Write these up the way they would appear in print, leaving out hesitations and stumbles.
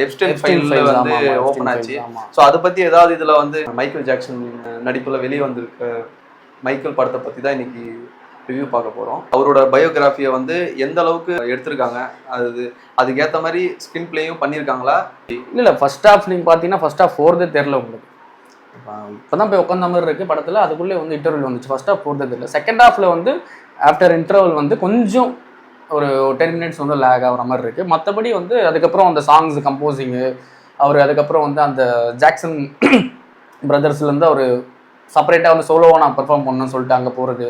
Epstein ஃபைல்ல வந்து open ஆச்சு. ஸோ அதை பத்தி ஏதாவது இதுல வந்து மைக்கேல் ஜாக்சன் நடிப்புல வெளியே வந்திருக்க மைக்கேல் படத்தை பத்தி தான் இன்னைக்கு ரிவ்யூ பார்க்க போறோம். அவரோட பயோகிராஃபியை வந்து எந்த அளவுக்கு எடுத்திருக்காங்க, அதுக்கேற்ற மாதிரி ஸ்கிரீன் பிளேயும் பண்ணியிருக்காங்களா? இல்லை ஃபர்ஸ்ட் ஹாஃப் நீங்கள் பார்த்தீங்கன்னா ஃபர்ஸ்ட் ஹாஃப் போகிறதே தெரில உங்களுக்கு. இப்போதான் போய் உட்காந்த மாதிரி இருக்குது படத்தில். அதுக்குள்ளே வந்து இன்டர்வல் வந்துச்சு. ஃபர்ஸ்ட் ஹாஃப் போகிறதே தெரியல. செகண்ட் ஹாஃபில் வந்து ஆஃப்டர் இன்டர்வல் வந்து கொஞ்சம் ஒரு 10 மினிட்ஸ் வந்து லேக் ஆகிற மாதிரி இருக்குது. மற்றபடி வந்து அதுக்கப்புறம் அந்த சாங்ஸ் கம்போசிங்கு அவர் அதுக்கப்புறம் வந்து அந்த ஜாக்சன் பிரதர்ஸ்லேருந்து அவர் செப்பரேட்டாக வந்து சோலோவாக நான் பெர்ஃபார்ம் பண்ணணும்னு சொல்லிட்டு அங்கே போகிறது,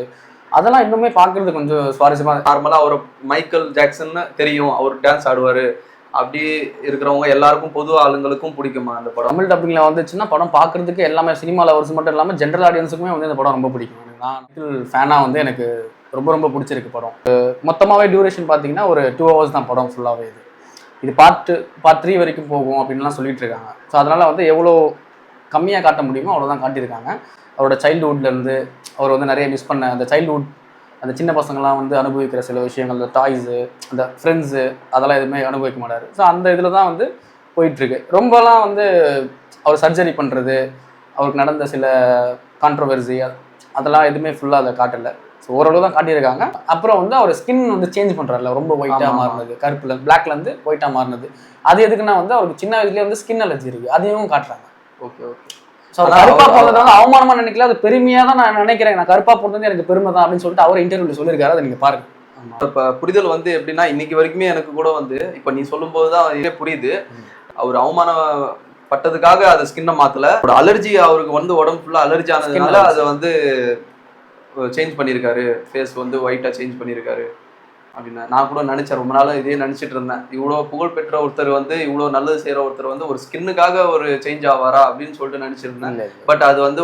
அதெல்லாம் இன்னுமே பார்க்குறது கொஞ்சம் சுவாரஸ்யமாக. நார்மலாக அவர் மைக்கேல் ஜாக்சன்னு தெரியும், அவர் டான்ஸ் ஆடுவார், அப்படி இருக்கிறவங்க எல்லாருக்கும் பொது ஆளுங்களுக்கும் பிடிக்குமா அந்த படம்? தமிழ் டப்பிங்கில் வந்துச்சுன்னா படம் பார்க்குறதுக்கு எல்லாமே சினிமா லவர்ஸ் மட்டும் இல்லாமல் ஜென்ரல் ஆடியன்ஸுக்குமே வந்து இந்த படம் ரொம்ப பிடிக்கும். நான் ஃபேனாக வந்து எனக்கு ரொம்ப ரொம்ப பிடிச்சிருக்கு படம். மொத்தமாகவே டியூரேஷன் பார்த்தீங்கன்னா ஒரு 2 hours தான் படம் ஃபுல்லாகவே. இது பார்ட் 3 வரைக்கும் போகும் அப்படின்லாம் சொல்லிட்டு இருக்காங்க. ஸோ அதனால் வந்து எவ்வளோ கம்மியாக காட்ட முடியுமோ அவ்வளோதான் காட்டியிருக்காங்க. அவரோட சைல்டுஹுட்லேருந்து அவர் வந்து நிறைய மிஸ் பண்ண அந்த சைல்டுஹுட், அந்த சின்ன பசங்கள்லாம் வந்து அனுபவிக்கிற சில விஷயங்கள், அந்த டாய்ஸு, அந்த ஃப்ரெண்ட்ஸு, அதெல்லாம் எதுவுமே அனுபவிக்க மாட்டார். ஸோ அந்த இதில் தான் வந்து போயிட்டுருக்கு. ரொம்பலாம் வந்து அவர் சர்ஜரி பண்ணுறது, அவருக்கு நடந்த சில கான்ட்ரவர்சி, அதெல்லாம் எதுவுமே ஃபுல்லாக அதை காட்டலை. ஸோ ஓரளவு தான் காட்டியிருக்காங்க. அப்புறம் வந்து அவர் ஸ்கின் வந்து சேஞ்ச் பண்ணுறாருல, ரொம்ப ஒயிட்டாக மாறினது, கருப்பில் பிளாக்லேருந்து ஒயிட்டாக மாறினது. அது எதுக்குன்னா வந்து அவருக்கு சின்ன வயசுலேயே வந்து ஸ்கின் அலர்ஜி இருக்குது, அதையும் காட்டுறாங்க. Okay okay. ஸோ கருப்பா போடுறது வந்து அவமானமாக நினைக்கல, அது பெருமையாக தான் நான் நினைக்கிறேன். நான் கருப்பா போடுறது எனக்கு பெருமை தான் அப்படின்னு சொல்லிட்டு அவர் இன்டர்வியூவில் சொல்லியிருக்காரு. அதை நீங்கள் பாருங்க. இப்போ புரிதல் வந்து எப்படின்னா, இன்னைக்கு வரைக்குமே எனக்கு கூட வந்து இப்போ நீ சொல்லும்போது தான் இதே புரியுது. அவர் அவமானப்பட்டதுக்காக அதை ஸ்கின்னை மாற்றல, ஒரு அலர்ஜி அவருக்கு வந்து உடம்பு ஃபுல்லாக அலர்ஜி ஆனதுனால அதை வந்து சேஞ்ச் பண்ணியிருக்காரு, ஃபேஸ் வந்து ஒயிட்டாக சேஞ்ச் பண்ணியிருக்காரு அப்படின்னு நான் கூட நினச்சேன். ரொம்ப நாள் இதே நினச்சிட்டு இருந்தேன். இவ்வளோ புகழ்பெற்ற ஒருத்தர் வந்து, இவ்வளோ நல்லது செய்கிற ஒருத்தர் வந்து ஒரு ஸ்கின்னுக்காக ஒரு சேஞ்ச் ஆவாரா அப்படின்னு சொல்லிட்டு நினச்சிருந்தேன். பட் அது வந்து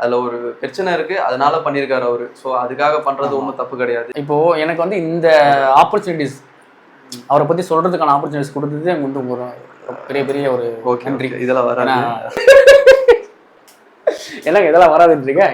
அதில் ஒரு பிரச்சனை இருக்குது, அதனால பண்ணியிருக்காரு அவர். ஸோ அதுக்காக பண்ணுறது ஒன்றும் தப்பு கிடையாது. இப்போது எனக்கு வந்து இந்த ஆப்பர்ச்சுனிட்டிஸ் அவரை பற்றி சொல்கிறதுக்கான ஆப்பர்ச்சுனிட்டிஸ் கொடுத்தது எனக்கு வந்து ஒரு பெரிய பெரிய ஒரு நன்றி. இதெல்லாம் வராது, என்னங்க இதெல்லாம் வராதுன்றீங்க.